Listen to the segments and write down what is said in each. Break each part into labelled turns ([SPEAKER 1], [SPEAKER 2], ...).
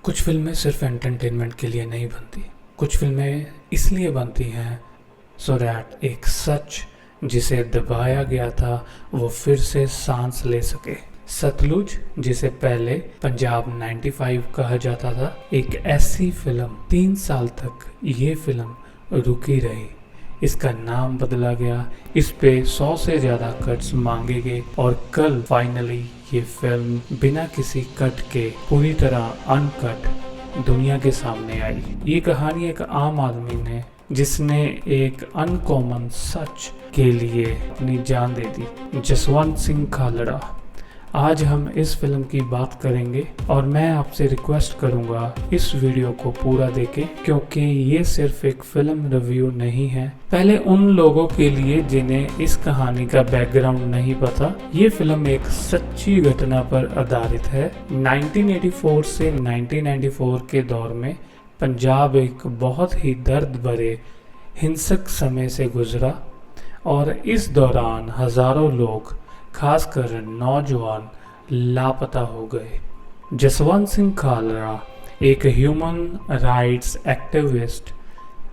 [SPEAKER 1] कुछ फिल्में सिर्फ एंटरटेनमेंट के लिए नहीं बनती। कुछ फिल्में इसलिए बनती हैं सो दैट एक सच जिसे दबाया गया था वो फिर से सांस ले सके। सतलुज, जिसे पहले पंजाब 95 कहा जाता था, एक ऐसी फिल्म 3 साल तक ये फिल्म रुकी रही। इसका नाम बदला गया, इस पे 100 से ज़्यादा कट्स मांगे गए और कल फाइनली ये फिल्म बिना किसी कट के पूरी तरह अनकट दुनिया के सामने आई। ये कहानी एक आम आदमी ने जिसने एक अनकॉमन सच के लिए अपनी जान दे दी, जसवंत सिंह खालड़ा। आज हम इस फिल्म की बात करेंगे और मैं आपसे रिक्वेस्ट करूंगा इस वीडियो को पूरा देखें, क्योंकि ये सिर्फ एक फिल्म रिव्यू नहीं है। पहले उन लोगों के लिए जिन्हें इस कहानी का बैकग्राउंड नहीं पता, ये फिल्म एक सच्ची घटना पर आधारित है। 1984 से 1994 के दौर में पंजाब एक बहुत ही दर्द भरे हिंसक समय से गुजरा और इस दौरान हजारों लोग, खासकर नौजवान, लापता हो गए। जसवंत सिंह खालड़ा, एक ह्यूमन राइट्स एक्टिविस्ट,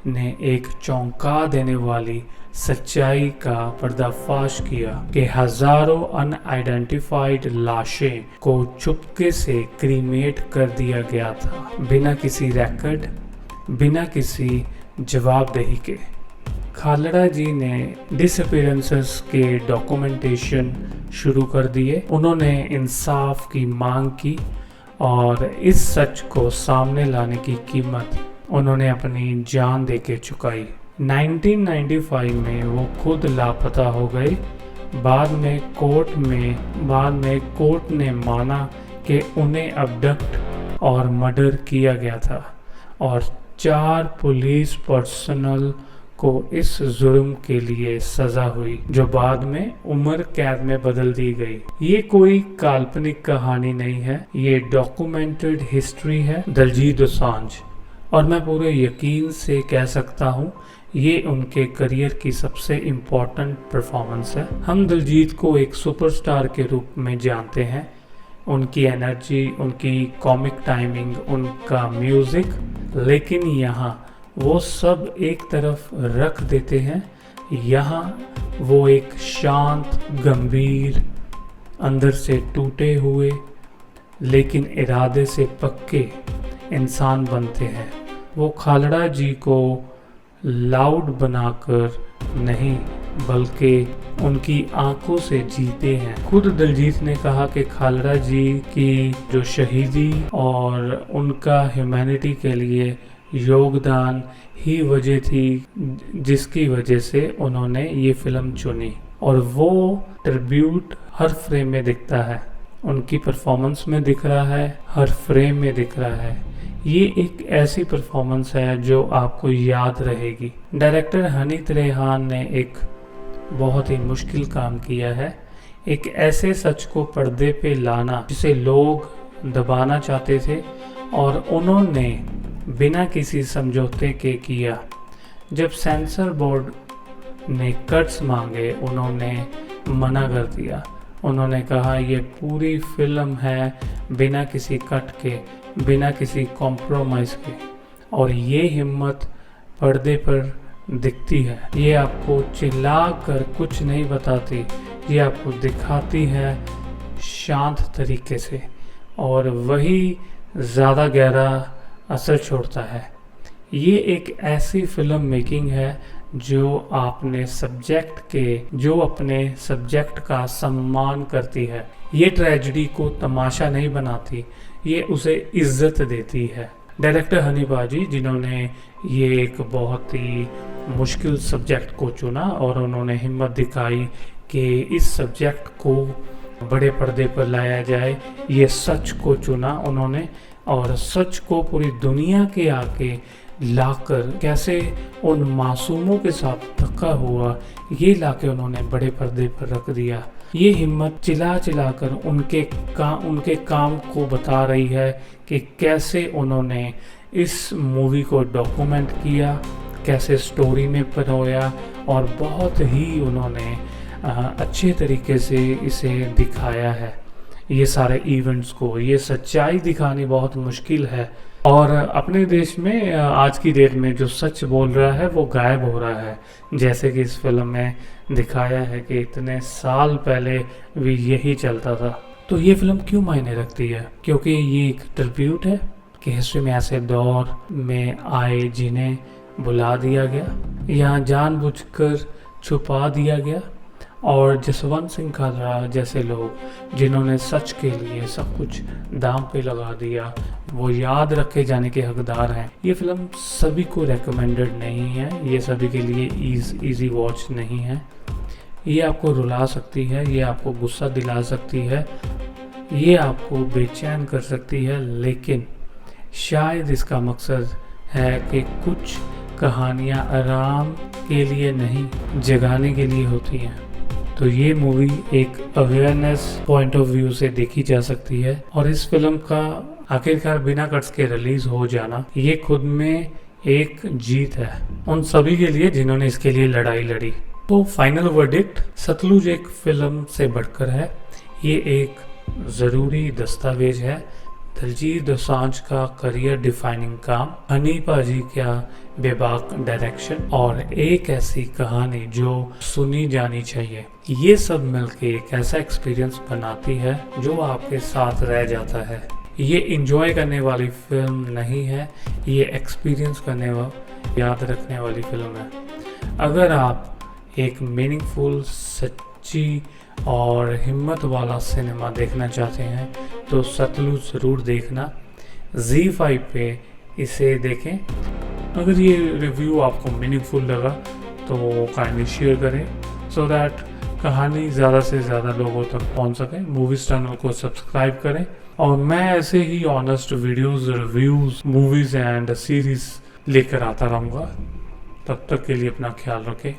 [SPEAKER 1] ने एक चौंका देने वाली सच्चाई का पर्दाफाश किया कि हजारों अनआइडेंटिफाइड लाशें को चुपके से क्रीमेट कर दिया गया था, बिना किसी रिकॉर्ड, बिना किसी जवाबदेही के। खालड़ा जी ने डिसअपीयरेंसेस के डॉक्यूमेंटेशन शुरू कर दिए। उन्होंने इंसाफ की मांग की और इस सच को सामने लाने की कीमत उन्होंने अपनी जान देके चुकाई। 1995 में वो खुद लापता हो गए। बाद में कोर्ट ने माना कि उन्हें अबडक्ट और मर्डर किया गया था और 4 पुलिस पर्सनल को इस जुर्म के लिए सजा हुई, जो बाद में उम्र कैद में बदल दी गई। ये कोई काल्पनिक कहानी नहीं है, ये डॉक्यूमेंटेड हिस्ट्री है दलजीत दोसांझ। और मैं पूरे यकीन से कह सकता हूँ ये उनके करियर की सबसे इम्पोर्टेंट परफॉर्मेंस है। हम दलजीत को एक सुपरस्टार के रूप में जानते हैं। उनकी एनर्जी, उनकी कॉमिक टाइमिंग, उनका म्यूजिक, लेकिन यहाँ वो सब एक तरफ रख देते हैं। यहाँ वो एक शांत, गंभीर, अंदर से टूटे हुए लेकिन इरादे से पक्के इंसान बनते हैं। वो खालड़ा जी को लाउड बनाकर नहीं बल्कि उनकी आंखों से जीते हैं। खुद दलजीत ने कहा कि खालड़ा जी की जो शहीदी और उनका ह्यूमैनिटी के लिए योगदान ही वजह थी जिसकी वजह से उन्होंने ये फिल्म चुनी, और वो ट्रिब्यूट हर फ्रेम में दिखता है, उनकी परफॉर्मेंस में दिख रहा है, हर फ्रेम में दिख रहा है। ये एक ऐसी परफॉर्मेंस है जो आपको याद रहेगी। डायरेक्टर हनीत रेहान ने एक बहुत ही मुश्किल काम किया है, एक ऐसे सच को पर्दे पे लाना जिसे लोग दबाना चाहते थे, और उन्होंने बिना किसी समझौते के किया। जब सेंसर बोर्ड ने कट्स मांगे, उन्होंने मना कर दिया। उन्होंने कहा ये पूरी फिल्म है बिना किसी कट के, बिना किसी कॉम्प्रोमाइज़ के, और ये हिम्मत पर्दे पर दिखती है। ये आपको चिल्ला कर कुछ नहीं बताती, ये आपको दिखाती है शांत तरीके से, और वही ज़्यादा गहरा असर छोड़ता है। ये एक ऐसी फिल्म मेकिंग है जो अपने सब्जेक्ट का सम्मान करती है। ये ट्रेजेडी को तमाशा नहीं बनाती, ये उसे इज्जत देती है। डायरेक्टर हनी बाजी, जिन्होंने ये एक बहुत ही मुश्किल सब्जेक्ट को चुना और उन्होंने हिम्मत दिखाई कि इस सब्जेक्ट को बड़े पर्दे पर लाया जाए, ये सच को चुना उन्होंने, और सच को पूरी दुनिया के आगे लाकर कैसे उन मासूमों के साथ धक्का हुआ, ये लाके उन्होंने बड़े पर्दे पर रख दिया। ये हिम्मत चिल्ला कर उनके काम को बता रही है कि कैसे उन्होंने इस मूवी को डॉक्यूमेंट किया, कैसे स्टोरी में परोया, और बहुत ही उन्होंने अच्छे तरीके से इसे दिखाया है। ये सारे इवेंट्स को, ये सच्चाई दिखानी बहुत मुश्किल है। और अपने देश में आज की डेट में जो सच बोल रहा है वो गायब हो रहा है, जैसे कि इस फिल्म में दिखाया है कि इतने साल पहले भी यही चलता था। तो ये फिल्म क्यों मायने रखती है? क्योंकि ये एक ट्रिब्यूट है कि हिस्ट्री में ऐसे दौर में आए जिन्हें बुला दिया गया या जानबूझकर छुपा दिया गया, और जसवंत सिंह खालरा जैसे लोग जिन्होंने सच के लिए सब कुछ दांव पे लगा दिया, वो याद रखे जाने के हकदार हैं। ये फिल्म सभी को रेकमेंडेड नहीं है, ये सभी के लिए इजी वॉच नहीं है। ये आपको रुला सकती है, ये आपको गुस्सा दिला सकती है, ये आपको बेचैन कर सकती है, लेकिन शायद इसका मकसद है कि कुछ कहानियाँ आराम के लिए नहीं, जगाने के लिए होती हैं। तो ये मूवी एक अवेयरनेस पॉइंट ऑफ व्यू से देखी जा सकती है, और इस फिल्म का आखिरकार बिना कट्स के रिलीज हो जाना ये खुद में एक जीत है उन सभी के लिए जिन्होंने इसके लिए लड़ाई लड़ी। तो फाइनल वर्डिक्ट, सतलुज एक फिल्म से बढ़कर है, ये एक ज़रूरी दस्तावेज है। दिलजीत दोसांझ का करियर डिफाइनिंग काम, हनी पाजी का बेबाक डायरेक्शन, और एक ऐसी कहानी जो सुनी जानी चाहिए, ये सब मिलके एक ऐसा एक्सपीरियंस बनाती है जो आपके साथ रह जाता है। ये इंजॉय करने वाली फिल्म नहीं है, ये एक्सपीरियंस करने याद रखने वाली फिल्म है। अगर आप एक मीनिंगफुल, सच्ची और हिम्मत वाला सिनेमा देखना चाहते हैं तो सतलुज ज़रूर देखना। ZEE5 पे इसे देखें। अगर ये रिव्यू आपको मीनिंगफुल लगा तो काइंडली शेयर करें, सो दैट कहानी ज़्यादा से ज़्यादा लोगों तक पहुंच सके। मूवीज़ चैनल को सब्सक्राइब करें, और मैं ऐसे ही honest videos, reviews, movies and series लेकर आता रहूँगा। तब तक के लिए अपना ख्याल रखें।